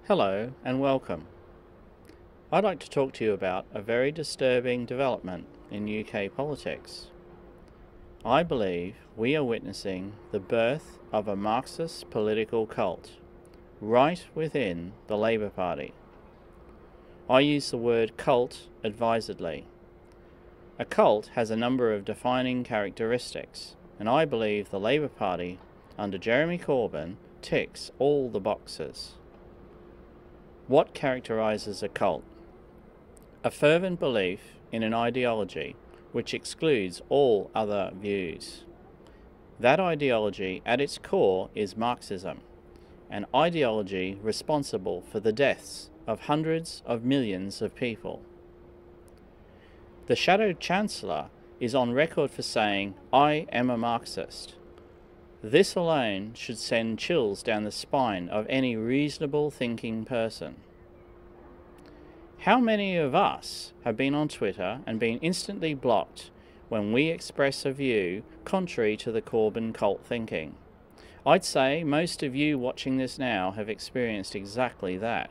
Hello and welcome. I'd like to talk to you about a very disturbing development in UK politics. I believe we are witnessing the birth of a Marxist political cult right within the Labour Party. I use the word cult advisedly. A cult has a number of defining characteristics, and I believe the Labour Party under Jeremy Corbyn ticks all the boxes. What characterises a cult? A fervent belief in an ideology which excludes all other views. That ideology at its core is Marxism, an ideology responsible for the deaths of hundreds of millions of people. The Shadow Chancellor is on record for saying, "I am a Marxist." This alone should send chills down the spine of any reasonable thinking person. How many of us have been on Twitter and been instantly blocked when we express a view contrary to the Corbyn cult thinking? I'd say most of you watching this now have experienced exactly that.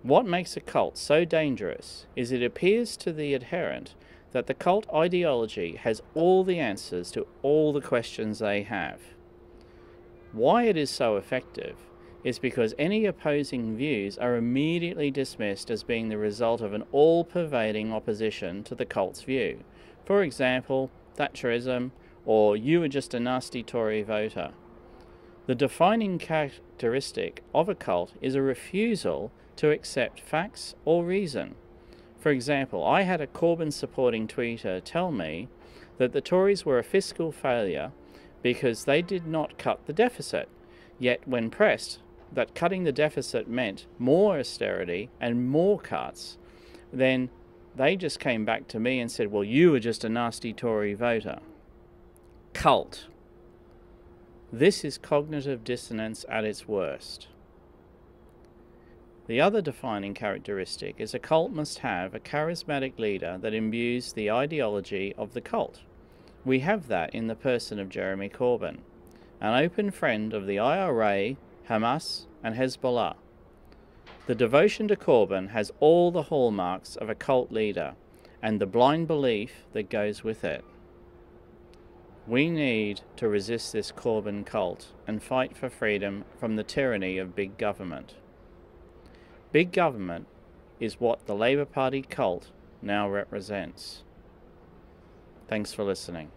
What makes a cult so dangerous is it appears to the adherent that the cult ideology has all the answers to all the questions they have. Why it is so effective is because any opposing views are immediately dismissed as being the result of an all-pervading opposition to the cult's view. For example, Thatcherism, or "you are just a nasty Tory voter." The defining characteristic of a cult is a refusal to accept facts or reason. For example, I had a Corbyn-supporting tweeter tell me that the Tories were a fiscal failure because they did not cut the deficit, yet when pressed that cutting the deficit meant more austerity and more cuts, then they just came back to me and said, "Well, you were just a nasty Tory voter." Cult. This is cognitive dissonance at its worst. The other defining characteristic is a cult must have a charismatic leader that imbues the ideology of the cult. We have that in the person of Jeremy Corbyn, an open friend of the IRA, Hamas and Hezbollah. The devotion to Corbyn has all the hallmarks of a cult leader and the blind belief that goes with it. We need to resist this Corbyn cult and fight for freedom from the tyranny of big government. Big government is what the Labour Party cult now represents. Thanks for listening.